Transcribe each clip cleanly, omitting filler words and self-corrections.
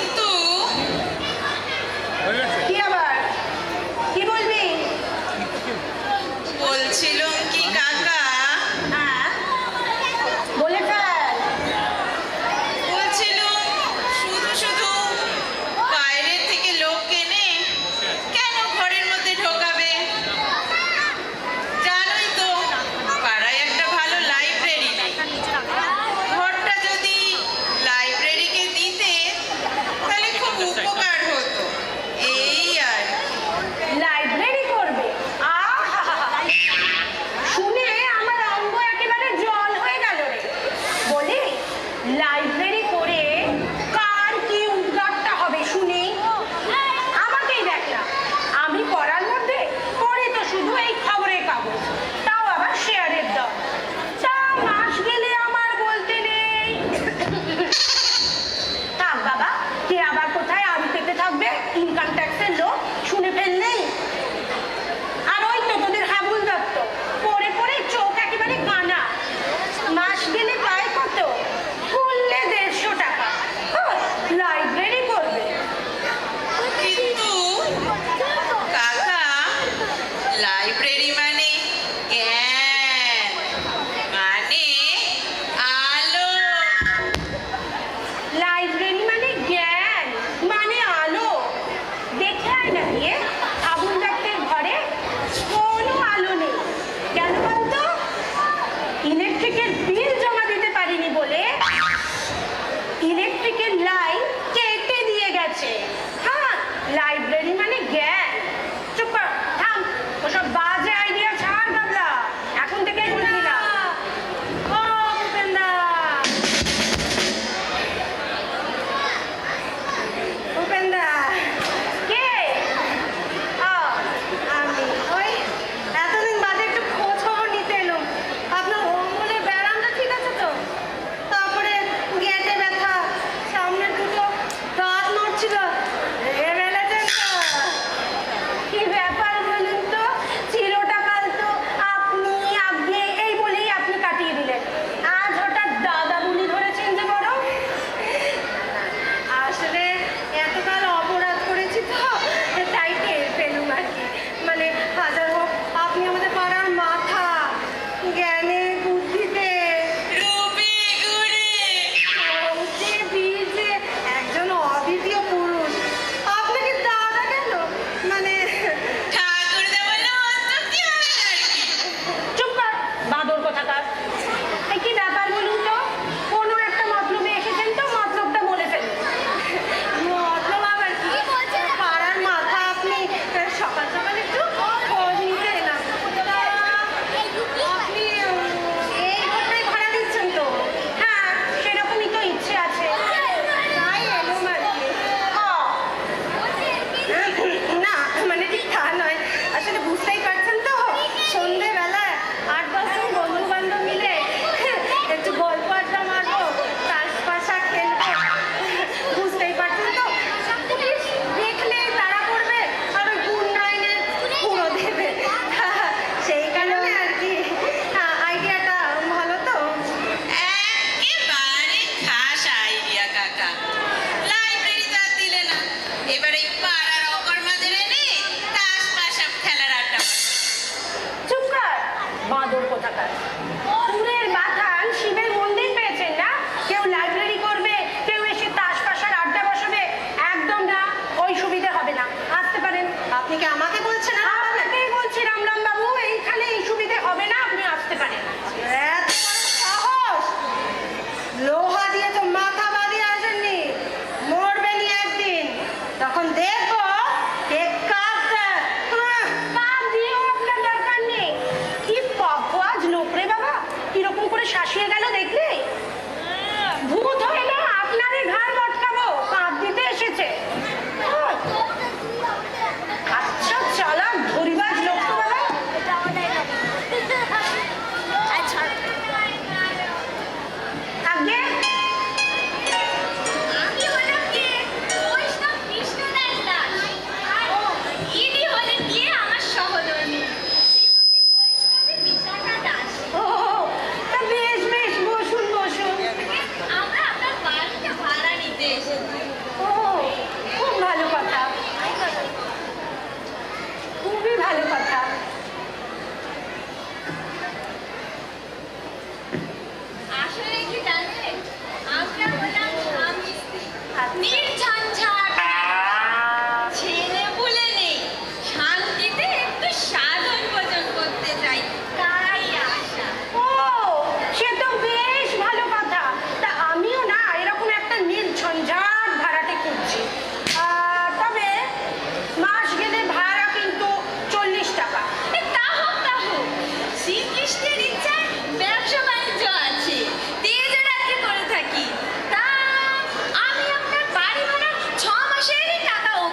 কিন্তু কি আবার কি বলবি? বলছিলাম কি কাকা, হ্যাঁ বলে ফেল। বলছিলাম শুধু শুধু বাইরের থেকে লোক এনে কেন ঘরের মধ্যে ঢোকাবে? জানোই তো পাড়ায় একটা ভালো লাইব্রেরি নেই। ঘরটা যদি লাইব্রেরিকে দিতে তাহলে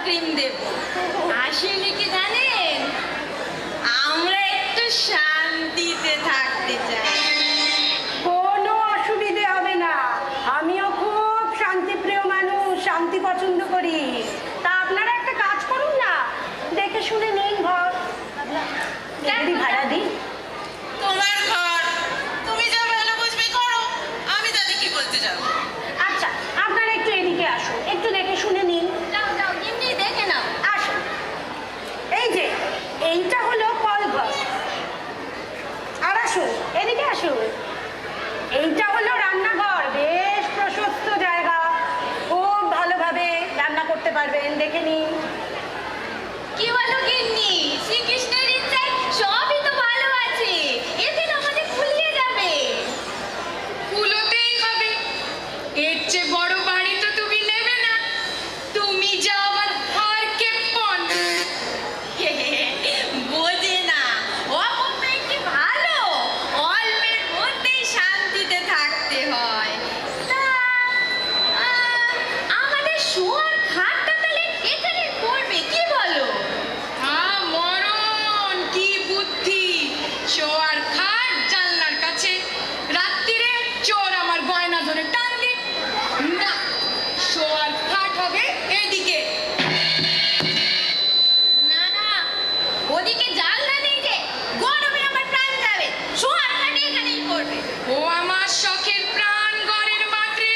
আইসক্রিম দেব। আসলে কি জানেন, আমরা একটু শান্তিতে থাকতে চাই। কোনো অসুবিধে হবে না, আমিও খুব শান্তিপ্রিয় মানুষ, শান্তি পছন্দ করি। তা আপনারা একটা কাজ করুন না, দেখে শুনে নিন ঘর। যদি ভাড়া দিই। তোমার ঘর, তুমি যা ভালো বুঝবে করো, আমি তাতে কি বলতে যাবো? আচ্ছা, আপনারা একটু এদিকে আসুন, একটু দেখে শুনে নিন। যাও যাও, এমনি দেখে নাও। আসুন, এই যে এইটা হলো কল ঘর। আর আসুন, এদিকে আসুন, এইটা হলো রান্নাঘর। বেশ প্রশস্ত জায়গা, খুব ভালোভাবে রান্না করতে পারবেন, দেখে নিন। কি বলো গিন্নি, শ্রীকৃষ্ণের ইচ্ছায় সবই তো ভালো আছে, এতে তো আমাদের ফুলিয়ে যাবে। ফুলোতেই হবে, এর চেয়ে বড় বাড়ি তো তুমি নেবে না। তুমি যা আমার হারকে পণ। বোঝে না, অপমেয় কি ভালো, অল্পের মধ্যেই শান্তিতে থাকতে হয়। তা, আমাদের শোয়ার খাটটা তাহলে এখানেই পড়বে, কি বলো? মরণ কি বুদ্ধি! শোয়ার খাট জানলার কাছে, রাত্রিরে চোর আমার গয়না ধরে টান দিক। না, শোয়ার খাট হবে এদিকে। না না, ওদিকে জানলা নেই যে, গরমে আমার প্রাণ যাবে। শোয়ার খাটে এখানেই পড়বে। ও আমার শখের প্রাণ গড়ের মাত্রে,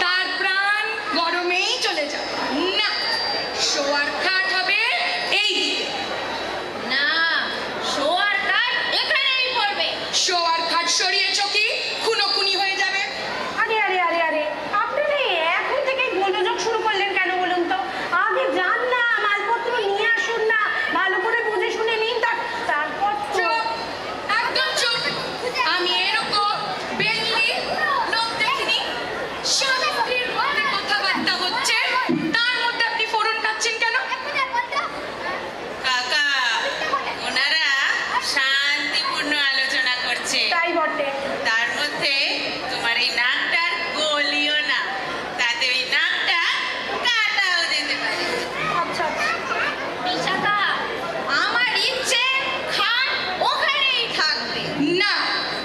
তার প্রাণ গরমেই চলে যাবে। না, শোয়ার খাট হবে এই দিকে। না, শোয়ার খাট এখানেই পড়বে। শোয়ার খাট সরিয়েছ কি খুনোখুনি হয়ে যাবে। আরে আরে আরে আরে, আপনারা এখন থেকেই গোলযোগ শুরু করলেন কেন বলুন তো? আগে যান না, মালপত্র নিয়ে আসুন না, ভালো করে বুঝে শুনে নিন, তারপর তো। চুপ, একদম চুপ। আমি এরকম বেল্লি লোক দেখিনি। স্বামী স্ত্রীর মধ্যে কথাবার্তা হচ্ছে, তার মধ্যে আপনি ফোড়ন কাটছেন কেন? কাকা, ওনারা শান্তিপূর্ণ আলোচনা করছে, তাই বটে। তার মধ্যে তোমার এই নাকটার গলিও না, তাতে ওই নাকটা কাটাও যেতে পারে। আচ্ছা আচ্ছা। বিশাখা, আমার ইচ্ছে খাট ওখানেই থাকবে। না,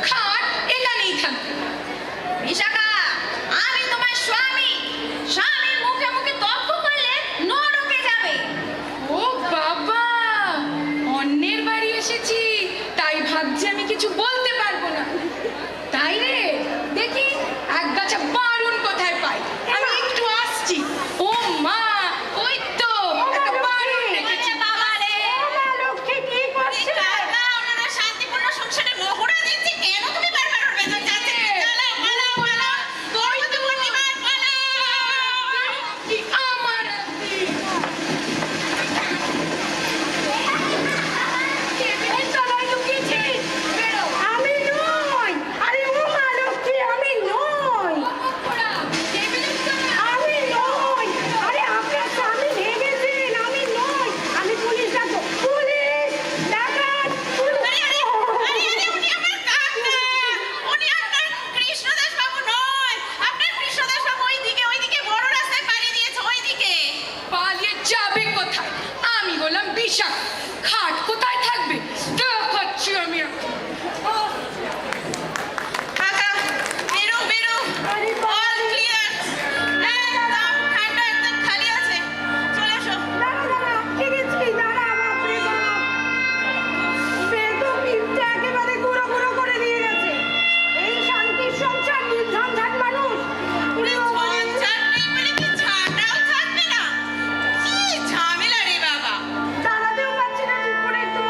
খাট এখানেই থাকবে। বিশাখা, আমি তোমার স্বামী, স্বামীর মুখে মুখে তর্ক করলে নরকে যাবে। ও বাবা, অন্যের বাড়ি এসেছি, তাই ভাবছি আমি কিছু বলতে পারবো না। তাই রে, দেখি এক গাছা বারুন কোথায় পাই। আমি একটু আসছি। ও মা, ওই তো একটা বারুন দেখেছি। বাবা রে, ও মা লক্ষ্মী, কি করছে? কাকা, ওনারা শান্তিপূর্ণ সংসারে মহড়া দিচ্ছে, কেন তুমি বারবার ওর ভেতর যাচ্ছ? পালাও, পালাও, পালাও, দৈত্যপূর্ণিমার পালাও। আমার টেবিলের তলায় লুকিয়েছিস, বেরো। আমি নই। আরে ও মা লক্ষ্মী, আমি নই। ওরা টেবিলের তলায়। আমি নই। আরে আপনার স্বামী ভেগেছেন, আমি নই। আমি পুলিশ ডাকবো। পুলিশ ডাকাত, পুলিশ। আরে, উনি আমার কাকা, উনি আপনার কৃষ্ণদাস বাবু নয়। আপনার কৃষ্ণদাস বাবু ওইদিকে বড় রাস্তায় পাড়ি দিয়েছে, ওইদিকে। পালিয়ে যাবে কোথায়? আমি হলাম বিশাখ, খাট কোথায় থাকবে দেখাচ্ছি আমি এখন। কাকা, বেরো, বেরো। আরে অল ক্লিয়ার, একদম ঠান্ডা, একদম খালি আছে। চলে এসো। দাঁড়া দাঁড়া, ঠিকই দাঁড়া, বাপরে বাপ। বেদম পিঠটা একেবারে গুঁড়ো গুঁড়ো করে দিয়ে গেছে। এই শান্তির সংসার, নির্ঝঞ্ঝাট মানুষ। ওরে ঝঞ্ঝাট নেই বলে কি ঝাঁটাও থাকবে না? কি ঝামেলা রে বাবা। দাঁড়াতেও পারছি না ঠিক করে, একটু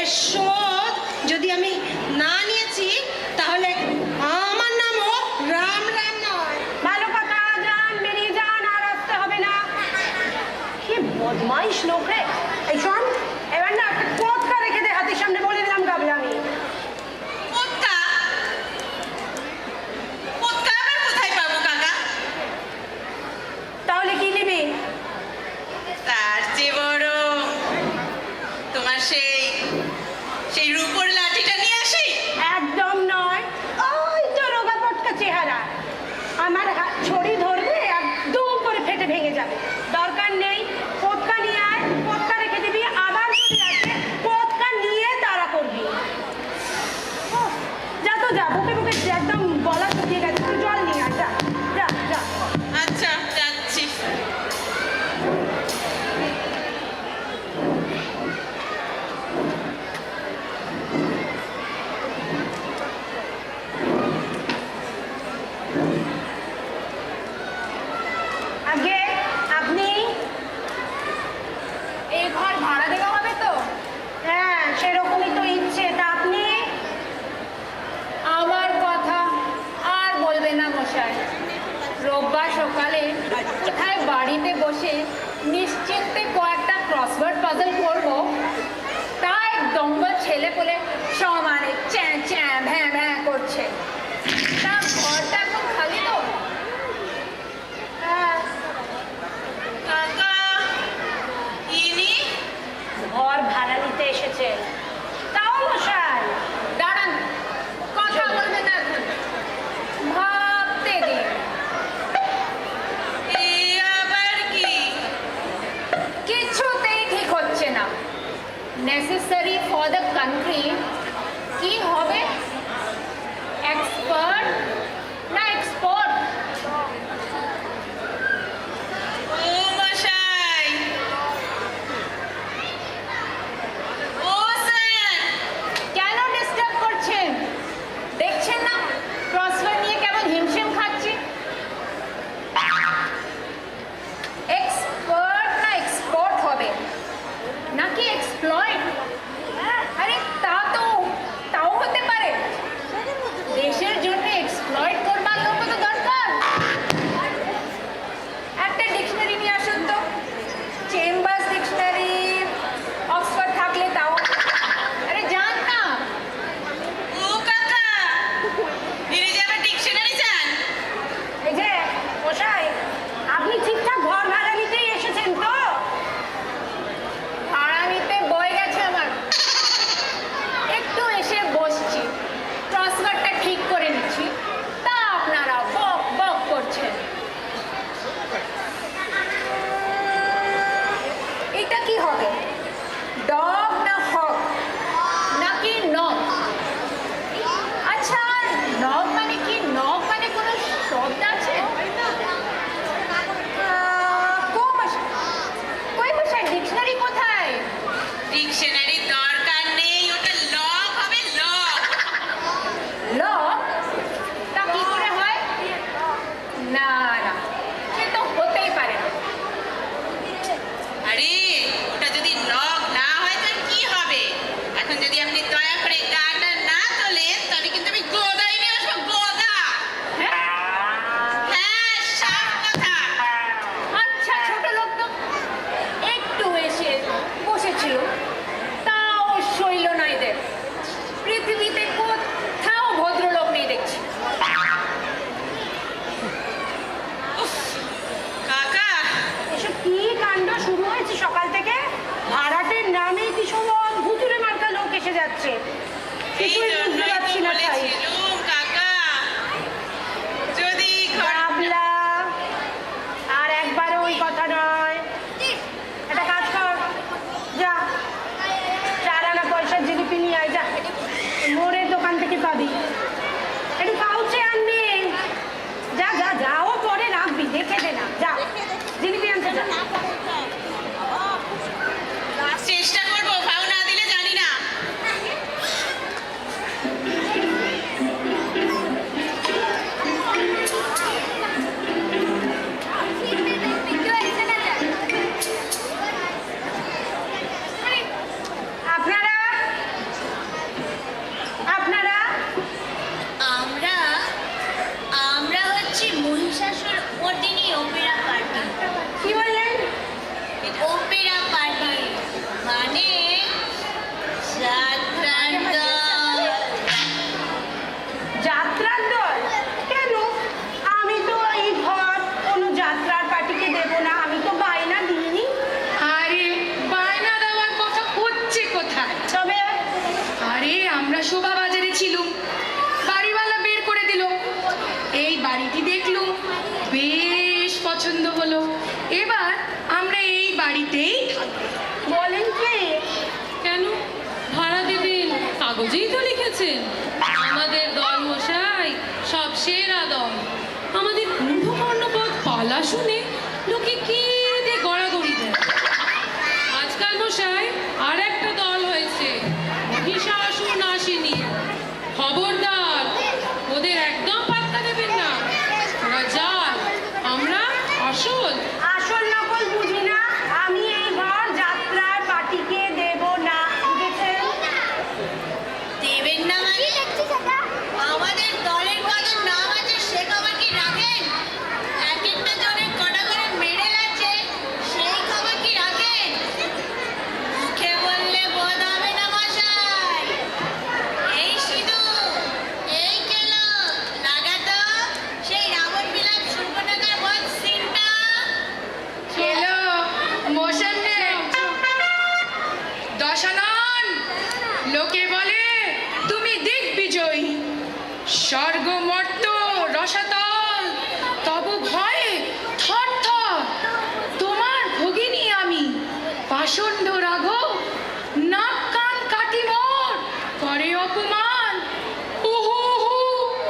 এর শোধ যদি আমি না নিয়েছি তাহলে আমার নামও রাম রাম নয়। ভালো কথা, যান বেরিয়ে যান, আর আসতে হবে না। কি বদমাইশ লোক রে। এই শোন, এবার না একটা কোটকা রেখে দে হাতের সামনে, বলে দিলাম গাবলে আমি। পটকা পটকা আবার কোথায় পাবো কাকা? তাহলে কি নিবি? তার চেয়ে বড় তোমার সেই রূপোর লাঠিটা নিয়ে আসি। একদম নয়, ওই তো রোগা পটকা চেহারা, আমার হাত ছড়ি ধরবে একদম করে ফেটে ভেঙে যাবে। দরকার নেই, পটকা নিয়ে আয়, পটকা রেখে দিবি, আবার চলে আসবে, পটকা নিয়ে তাড়া করবি। ওহ, যা তো যা, বুকে বুকে একদম গলা শুকিয়ে গেছে, তুই জল নিয়ে আয়, যা যা যা। আচ্ছা যাচ্ছি। আগে আপনি? এই ঘর ভাড়া দেওয়া হবে তো? হ্যাঁ, সেরকমই তো ইচ্ছে। তা আপনি? আমার কথা আর বলবে না মশাই। রোববার সকালে কোথায় বাড়িতে বসে নিশ্চিন্তে কয়েকটা ক্রসওয়ার্ড পাজল করবো, তা এক দঙ্গল ছেলে পেলে সমানে চ্যাঁ চ্যাঁ ভ্যাঁ ভ্যাঁ করছে। তা ঘরটা এখন খালি তো? হ্যাঁ, কাকা ইনি ঘর ভাড়া নিতে এসেছে। তাও মশাই? দাঁড়ান, কথা বলবে না এখন, ভাবতে দিন। এ আবার কি? কিছুতেই ঠিক হচ্ছে না। নেসেসারি ফর দ্য কান্ট্রি কি হবে? এক্সপার্ট না এক্সপোর্ট? ও মশাই, ও স্যার, কেন ডিস্টার্ব করছেন? দেখছেন না ক্রসওয়ার্ড নিয়ে কেমন হিমশিম খাচ্ছি? এক্সপার্ট না এক্সপোর্ট হবে নাকি এক্সপ্লয়েট? আরে তাও হতে পারে। দেশের জন্য এক্সপ্লয়েট করবার লোক তো দরকার। একটা ডিকশনারি নিয়ে আসুন তো, চেম্বার্স ডিকশনারি, অক্সফোর্ড থাকলে তাও। আরে যান না। ও কাকা, ইনি যে আবার ডিকশনারি চান? এই যে মশাই, আপনি ঠিকঠাক ঘর ভাড়া নিতেই এসেছেন তো? ভাড়া নিতে বয়ে গেছে আমার, একটু এসে বসছি, ক্রসওয়ার্ডটা ঠিক করে নিচ্ছি, তা আপনারা বক বক করছেন। এটা কি হবে? ডগ না হক নাকি নক? আচ্ছা, নক মানে কি? নক মানে কোনো শব্দ আছে? কই বসে ডিকশনারি কোথায়? ডিকশনারির দরকার নেই, ওটা লক হবে, লক। লক? তা কি করে হয়? না না, সে তো হতেই পারে না। আরে ওটা যদি লক না হয় তার কি হবে? এখন যদি আপনি দয়া করে গাটা না তোলেন তাহলে কিন্তু আমি গোদাই নিয়ে আসবো, গোদা। হ্যাঁ? হ্যাঁ, সব কথা। আচ্ছা, ছোট লোক তো একটু এসে বসেছিল, তাও সইল না এদের। পৃথিবীতে কোথাও ভদ্রলোক নেই দেখছি। উফ, কাকা, এসব কি কাণ্ড শুরু হয়েছে সকাল থেকে? ভাড়াটের নামে কি সব ভুতুরে মার্কা লোক এসে যাচ্ছে, এই কিছুই বুঝতে জন্যই তো পারছি না। তাই বলেছিলুম কাকা, যদি ঘর ভাবলা, আর একবারও ওই কথা নয়। একটা কাজ কর, যা 4 আনা পয়সার জিলিপি নিয়ে আয়, যা, মোড়ের দোকান থেকে পাবি। একটু পাউচে আনবি, যা যা যা, ও পরে রাখবি, দেখে দে না, যা জিলিপি আনতে যা। চেষ্টা করবো, ভাও না দিলে জানি না। পছন্দ হলো। এবার আমরা এই বাড়িতেই থাকবো। বলেন কি? কেন ভাড়া দেবেন? কাগজেই তো লিখেছেন আমাদের দল মশাই সব সেরা দল। আমাদের কুম্ভকর্ণ পদ পালা শুনে লোকে কেঁদে গড়াগড়ি দেয়। আজকাল মশাই আর একটা দল হয়েছে, মহিষাসুর আসেনি। খবরদার, ওদের একদম পাত্তা দেবেন না। ওরা জাল, আমরা আসল। আসল নকল বুঝি না। আমি এই ঘর যাত্রার পার্টিকে দেব না, বুঝেছেন? দেবেন না মানে? আমাদের দলের কত নাম আছে সে খবর কি রাখেন? এক একটা জনের কটা করে মেডেল আছে সেই খবর কি রাখেন? মুখে বললে বোধ হবে না মশাই। এই সিধু, এই কেলো, লাগাতো সেই রাবণ বিলাপ সুর্পনখার বধ সিনটা। খেলো মোশন দশানন। লোকে বলে তুমি দিগ্বিজয়ী, স্বর্গমর্ত রসাতল তবু ভয়ে থর থর। তোমার ভগিনী আমি, পাষণ্ড রাঘব, নাক কান কাটি মোর করে অপমান। ওহো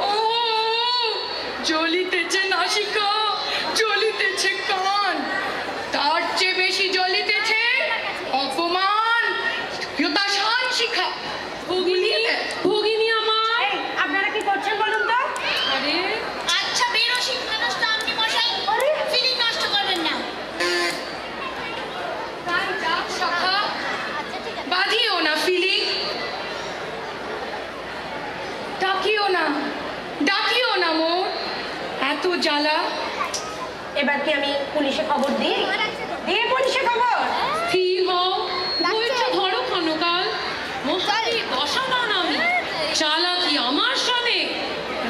ওহো, জ্বলিতেছে নাসিকা, জ্বলিতেছে কান, তার চেয়ে বেশি জ্বলিতেছে অপমান, হতাশান শিখা। ভগিনী, ভগিনী আমার। এই, আপনারা কি করছেন বলুন তো? আরে আচ্ছা বেরো শিক্ষানষ্ট আপনি মশাই, ফিলিং নষ্ট করবেন না। তাই যাক সখা, বাঁধিও না ফিলিং, ডাকিও না, ডাকিও না মোর এত জ্বালা। এবার কি আমি পুলিশে খবর দিই? দিয়ে পুলিশে খবর? স্থির হও, ধৈর্য ধরো ক্ষণকাল। মহাবীর দশানন আমি, চালাকি আমার সনে।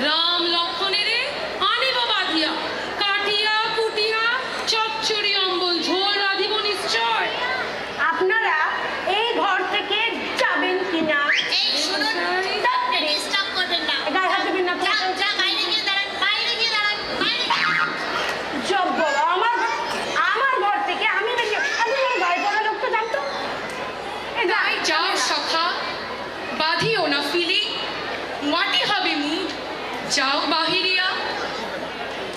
রাম লক্ষণেরে আনিব বাঁধিয়া, কাটিয়া কুটিয়া চচ্চড়ি অম্বল ঝোল রাধিব নিশ্চয়। আপনারা এই ঘর থেকে যাবেন কিনা? এই শুনুন, ডিস্টার্ব করবেন না। গায়ে হাত দেবেন না তো। যা যা, বাইরে গিয়ে দাঁড়ান, বাইরে গিয়ে দাঁড়ান, বাইরে গিয়ে দাঁড়ান। জব্বর, আমার ঘর থেকে আমি বেরিয়ে, আপনি আমার গায়ে পড়া লোক তো জানতো। তাই যাও সখা, বাঁধিও না ফিলিং, মাটি হবে মুড, যাও বাহিরিয়া।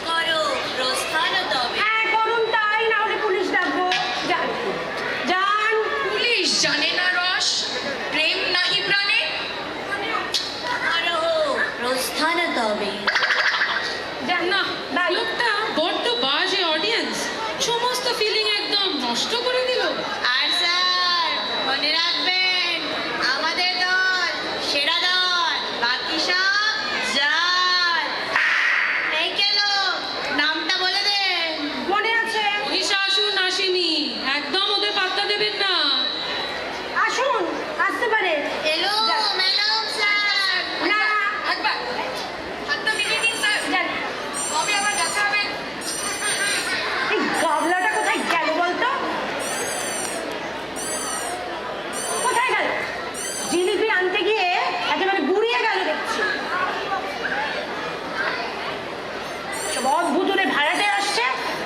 করো প্রস্থান তবে। হ্যাঁ করুন তাই, না হলে পুলিশ ডাকবো। যান যান। পুলিশ জানে না রস, প্রেম নাহি প্রাণে। করো প্রস্থান তবে। যান না, বাই। লোকটা বড্ড বাজে অডিয়েন্স, সমস্ত ফিলিং একদম নষ্ট করে দিল। আর স্যার মনে রাখবেন, আমাদের দল সেরা দল, বাকি সব জাল। এই কেলো, নামটা বলে দেন। মনে আছে? মহিষাসুর আসেনি, একদম ওদের পাত্তা দেবেন না। আসুন, আসতে পারে। এলো ম্যাডাম স্যার। না, একবার হাতটা মিলিয়ে দিন স্যার, যান। কবে আবার দেখা হবে? এই গাবলাটা কোথায় গেল বলতো? কোথায় গেল? জিলিপি আনতে গিয়ে একেবারে গুড়িয়ে গেল দেখছি। সব অদ্ভুতুরে ভাড়াটে আসছে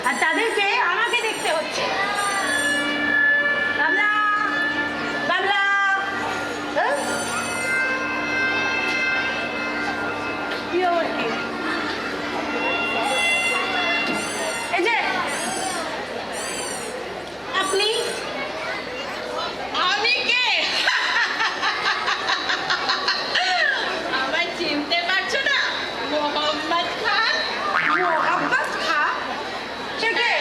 আর তাদেরকে আমাকে দেখতে হচ্ছে। গাবলা, গাবলা, হ্যাঁ? কি আবার কি? এই যে আপনি, আমি কে? আমায় চিনতে পারছো না? মোহাম্মদ খান। মোহাম্মদ খা? সে কে?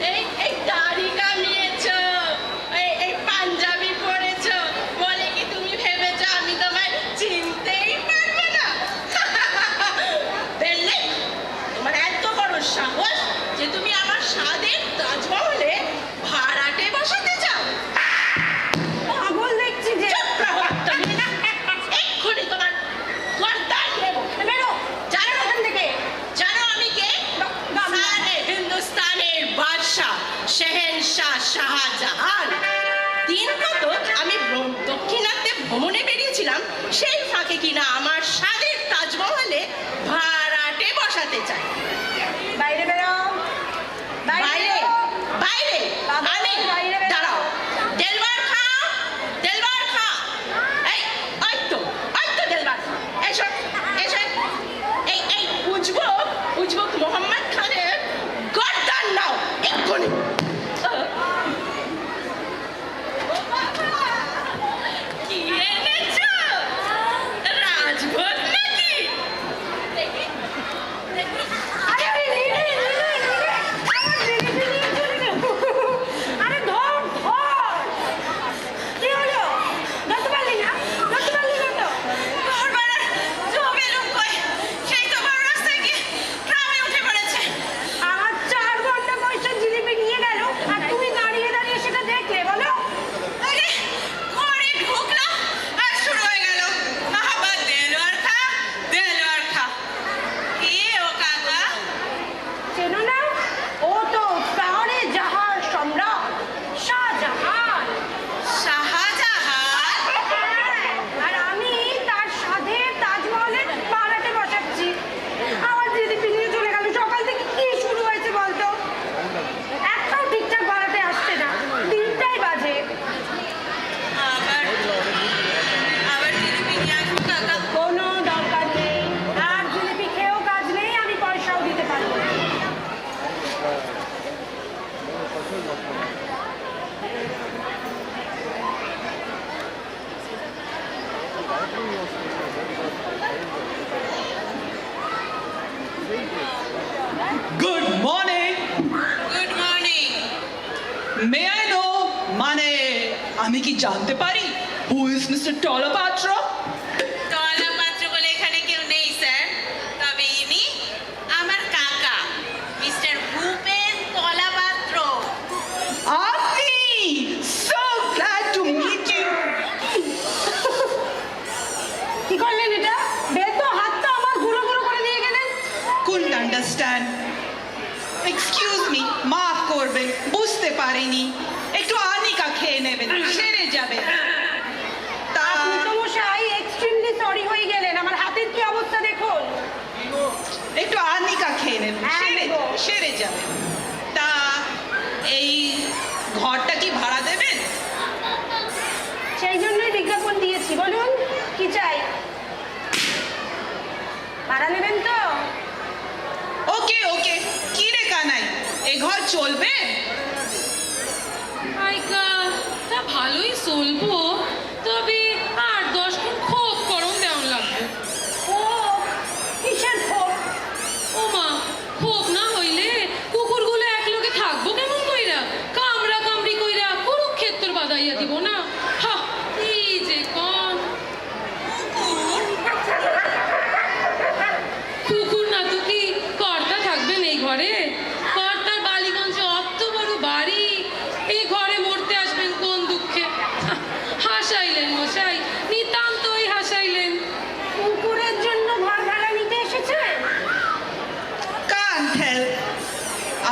হ্যাঁ, এই দাড়ি কামিয়েছো, এই পাঞ্জাবি পরেছো, বলে কি তুমি ভেবেছো আমি তোমায় চিনতেই পারবো না? দেখলে, তোমার এত বড় সাহস যে তুমি আমার স্বাদের তাজমহলে ভাড়াটে বসাতে চাও? পাগল দেখছি যে। এক্ষুনি তোমার গর্দান নেবো। বেরো, জানো এখান থেকে। জানো আমি কে? সারে হিন্দুস্তানের বাদশা শেহেনশাহ শাহজাহান। দিন কত আমি দক্ষিণাত্যে ভ্রমণে বেরিয়েছিলাম, সেই ফাঁকে কিনা আমার স্বাদের তাজমহলে ভাড়াটে বসাতে চাই। বাইরে বেরো। আমি কি জানতে পারি হু ইজ মিস্টার টলাপাত্র? তলাপাত্র বলে এখানে কেউ নেই স্যার, তবে ইনি আমার কাকা মিস্টার ভূপেন তলাপাত্র। আপনি so glad to meet you. কি করলেন এটা? বেতো হাতটা আমার গুঁড়ো গুঁড়ো করে দিয়ে গেলেন। Couldn't understand. Excuse me, মাফ করবেন, বুঝতে পারিনি। একটু আনিকা খেয়ে নেবেন, সেরে যাবে। তা আপনি তো মশাই এক্সট্রিমলি সরি হয়ে গেলেন। আমার হাতের কি অবস্থা দেখুন। একটু আনিকা খেয়ে নেবেন, সেরে যাবে। তা এই ঘরটা কি ভাড়া দেবেন? সেই জন্যই বিজ্ঞাপন দিয়েছি। বলুন কি চাই? ভাড়া নেবেন তো? ওকে ওকে, কি রে কানাই, এ ঘর চলবে? আইকা তা ভালোই চলবো, তবে 8-10 দিন খুব গরম দেওয়ান লাগবে। ও কিসের খোপ? ও মা, খোপ না হইলে কুকুরগুলো একলগে থাকবো কেমন কইরা? কামড়া কামড়ি কইরা কুরুক্ষেত্র বাদাইয়া দিব না। হা, কি যে কন! কুকুর না তো কি কর্তা থাকবেন এই ঘরে? কর্তার বালিগঞ্জে অত বড় বাড়ি, এই ঘরে মরতে আসবেন কোন দুঃখে? হাসাইলেন মশাই, নিতান্তই হাসাইলেন। কুকুরের জন্য ঘর ভাড়া নিতে এসেছে? Can't help.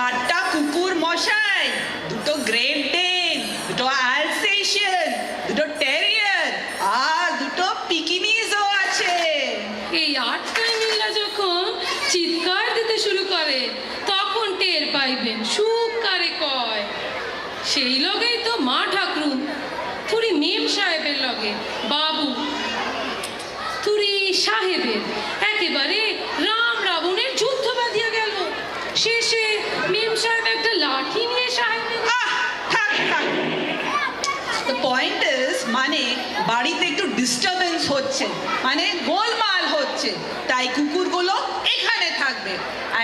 8টা কুকুর মশাই, 2টো গ্রেট ডেন, 2টো আলসেশিয়ান, 2টো টেরিয়ার, আর 2টো পিকিনিজও আছে। এই 8টায় মিল্লা যখন চিৎকার দিতে শুরু করে তখন টের পাইবেন সুখ কারে কয়। সেই লগেই তো মা ঠাকরুন, থুরি মেম সাহেবের লগে বাবু, থুরি সাহেবের একেবারে রাম রাবণের যুদ্ধ বাঁধিয়া গেল। শেষে মেম সাহেব একটা লাঠি নিয়ে সাহেবের থাক থাক। The point is, মানে বাড়িতে একটু ডিস্টারবেন্স হচ্ছে, মানে গোলমাল হচ্ছে, তাই কুকুরগুলো এখানে থাকবে।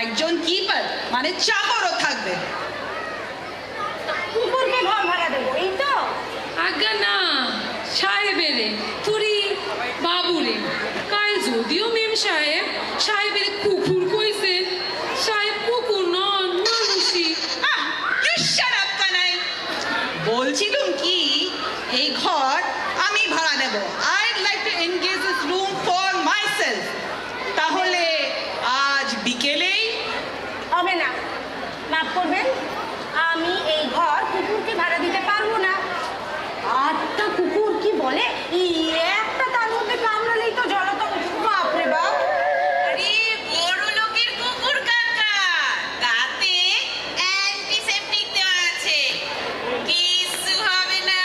একজন কিপার মানে চাকরও থাকবে। কুকুরকে ঘর ভাড়া দেবো এই তো? আজ্ঞা না, সাহেবেরে থুরি বাবুরে। কাল যদিও মেম সাহেবের কুকুর কইছে, সাহেব কুকুর নন, মানুষই। Shut up, Kanai. বলছিলাম কি, এই ঘর আমি ভাড়া নেব। I'd like to engage this room for myself. তাহলে আজ বিকেলেই? হবে না, মাফ করবেন, আমি এই ঘর কুকুরকে ভাড়া দিতে পারবো না। 8টা কুকুর কি বলে, একটা তার মধ্যে কামড়ালেই তো জলতা। বাপরে বাপ! আরে বড় লোকের কুকুর কাকা, তাতে অ্যান্টিসেপটিক দেওয়া আছে, কিছু হবে না।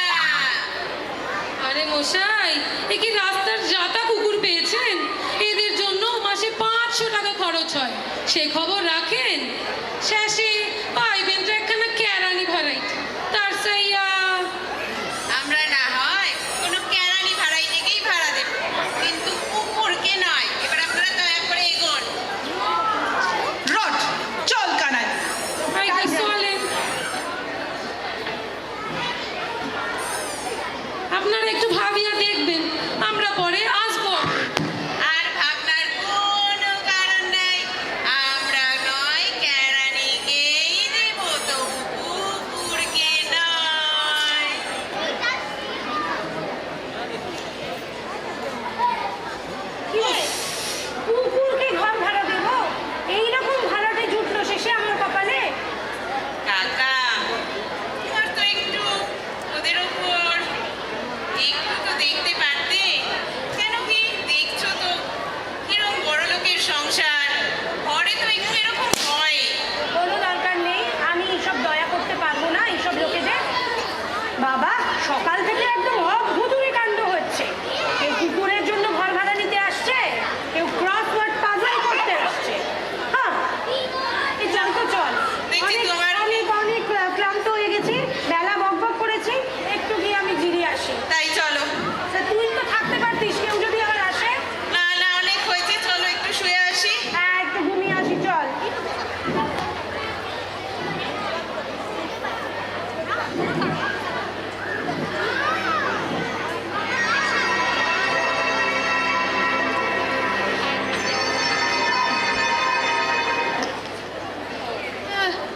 আরে মশাই, এ কি রাস্তার জাতা কুকুর পেয়েছেন? এদের জন্য মাসে 500 টাকা খরচ হয়, সে খবর রাখেন? শেষে পাইবেন তো একখানা কেরানি ভ্যারাইটি, তার সাইয়া। আমরা না হয় কোনো কেরানি ভাড়াই থেকেই ভাড়া দেব, কিন্তু কুকুরকে নয়। এবার আপনারা দয়া করে এগোন। রট, চল কানাই। আইকা চলেন। আপনারা একটু ভাবিয়া দেখবেন, আমরা পরে আসবো। আর ভাবনার কোনো কারণ নাই, আমরা নয়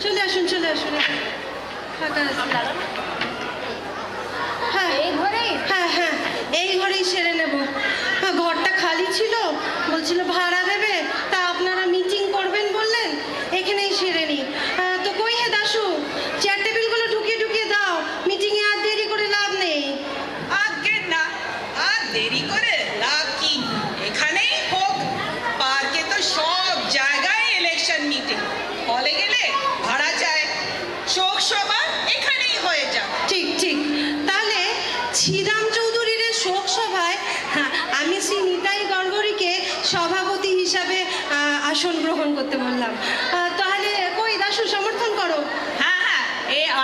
চলে আসুন চলে আসুন, ফাঁকা আছে। হ্যাঁ এই ঘরেই হ্যাঁ হ্যাঁ এই ঘরেই সেরে নেব। হ্যাঁ, ঘরটা খালি ছিল, বলছিল ভাড়া দেবে, তা আপনারা মিটিং করবেন বললেন, এখানেই সেরে নি। তো কই হে দাশু, চেয়ার টেবিলগুলো ঢুকিয়ে ঢুকিয়ে দাও, মিটিংয়ে আর দেরি করে লাভ নেই। আগে না, আর দেরি করে লাভ কি, এখানেই হোক। পার্কে তো সব জায়গায় ইলেকশন মিটিং, হলে গেলে ভাড়া চায়, শোক সভা এখানেই হয়ে যায়। ঠিক ঠিক, তাহলে শ্রীরাম চৌধুরীর এই শোক সভায় আমি শ্রী নিতাই গড়গড়িকে সভাপতি হিসাবে আসন গ্রহণ করতে বললাম। তাহলে কই দাশু, সমর্থন করো। হ্যাঁ হ্যাঁ,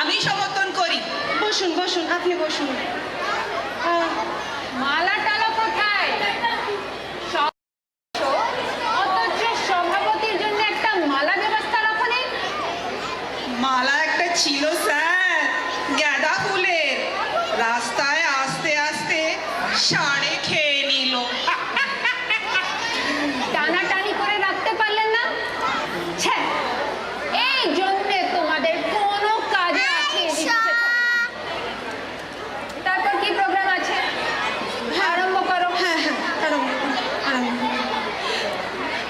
আমি সমর্থন করি। বসুন বসুন, আপনি বসুন। মালা টালা কোথায়? সব অথচ সভাপতির জন্য একটা মালা ব্যবস্থা রাখো নেই। মালা একটা ছিল স্যার, গাঁদা ফুলের, রাস্তায় আস্তে আস্তে সাড়ে খেয়ে নিল। টানাটানি করে রাখতে পারলেন না? ছ্যা, এই জন্যে তোমাদের কোনো কাজে আছে তারপর কি প্রোগ্রাম আছে? আরম্ভ করো। হ্যাঁ হ্যাঁ, আরম্ভ করুন, আরম্ভ করুন।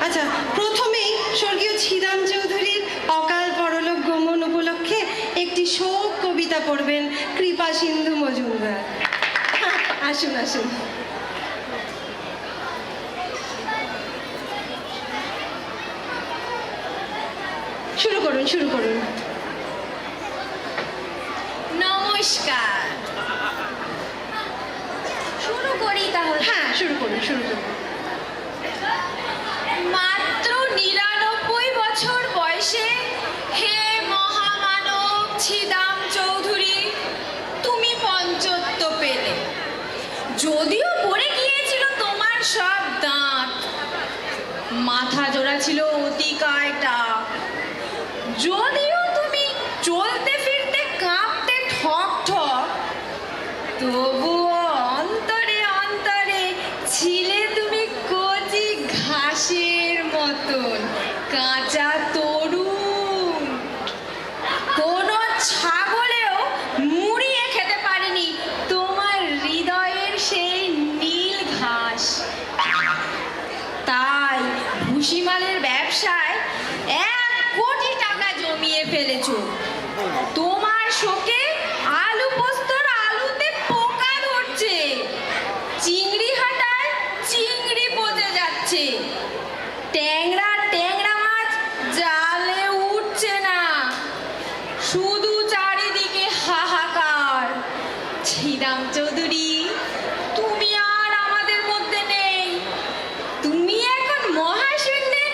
আচ্ছা, প্রথমেই স্বর্গীয় শ্রীরাম চৌধুরীর অকাল পরলোক গমন উপলক্ষে একটি শোক কবিতা পড়বেন কৃপা সিন্ধু মজুমদার। আসুন আসুন। শুরু করুন শুরু করুন। নমস্কার, শুরু করি তাহলে। হ্যাঁ শুরু করুন শুরু করুন। মাত্র 99 বছর বয়সে হে মহামানব শ্রীরাম চৌধুরী, তুমি পঞ্চত্ব পেলে। যদিও পড়ে গিয়েছিল তোমার সব দাঁত, মাথা জোড়া ছিল অতিকায়টা, যদিও তুমি চলতে ফিরতে কাঁপতে ঠক ঠক, তবুও অন্তরে অন্তরে ছিলে তুমি কচি ঘাসের মতন কাঁচা তরুণ। কোনো ছাগলেও মুড়িয়ে খেতে পারেনি তোমার হৃদয়ের সেই নীল ঘাস। তাই ভুসিমালের ব্যবসায় 1 কোটি টাকা জমিয়ে ফেলেছো। তোমার শোকে আলু পোস্তর আলুতে পোকা ধরছে, চিংড়ি হাটায় চিংড়ি পচে যাচ্ছে, ট্যাংরা ট্যাংরা মাছ জালে উঠছে না, শুধু চারিদিকে হাহাকার। শ্রীরাম চৌধুরী, তুমি আর আমাদের মধ্যে নেই। তুমি এখন মহাশূন্যে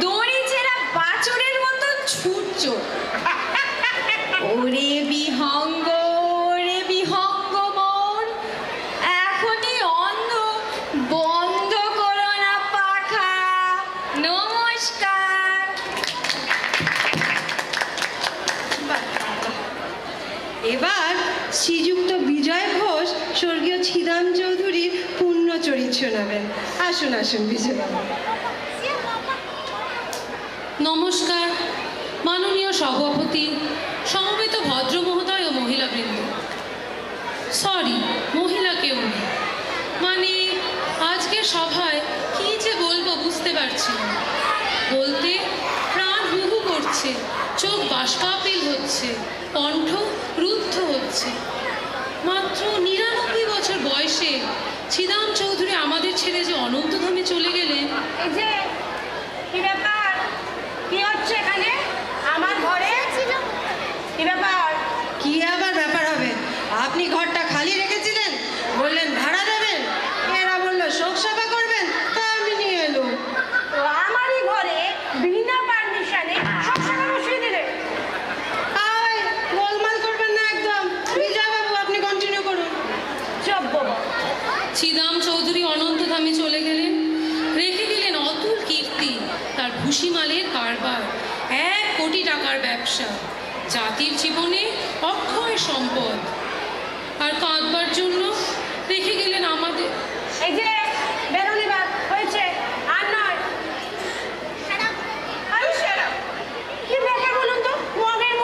দড়ি ছেঁড়া বাছুরের মতো ছুটছো। ওরে বিহঙ্গ, ওরে বিহঙ্গ মন, এখনই অন্ধ, বন্ধ করো না পাখা। নমস্কার। এবার শ্রীযুক্ত বিজয় ঘোষ স্বর্গীয় শ্রীরাম চৌধুরীর পুণ্যচরিত শোনাবেন। আসুন আসুন বিজয়বাবু। নমস্কার মাননীয় সভাপতি, সমবেত ভদ্র মহোদয় ও মহিলাবৃন্দ। সরি, মহিলা কেউ নেই, মানে আজকের সভায় কি যে বলবো বুঝতে পারছি না। বলতে প্রাণ হুহু করছে, চোখ বাষ্পাপিল হচ্ছে, কণ্ঠ রুদ্ধ হচ্ছে। মাত্র 99 বছর বয়সে শ্রীরাম চৌধুরী আমাদের ছেড়ে যে অনন্তধামে চলে গেলেন। এই যে কি ব্যাপার, কি হচ্ছে এখানে আমার ঘরে? কি ব্যাপার? কি আবার ব্যাপার হবে? আপনি ঘরটা খালি রেখেছিলেন, বললেন ভাড়া দেবেন, এরা বললো শোক সভা করবেন, তা আমি নিয়ে এলুম। তো আমারই ঘরে বিনা পারমিশনে সবসময় বসিয়ে দিলে। আয়, গোলমাল করবেন না একদম। বিজয়বাবু আপনি কন্টিনিউ করুন। সভ্য। শ্রীরাম চৌধুরী অনন্তধামে চলে গেলেন, রেখে গেলেন অতুল কীর্তি, তার ভুসিমালের কারবার, 1 কোটি টাকার ব্যবসা, জাতির জীবনে অক্ষয় সম্পদ। আর কাঁদবার জন্য রেখে গেলেন আমাদের। এই যে বেরোনি বাদ হয়েছে, আর নয়। আরে সেরা কি ব্যাপার বলুন তো, মগের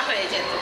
হয়ে যেত।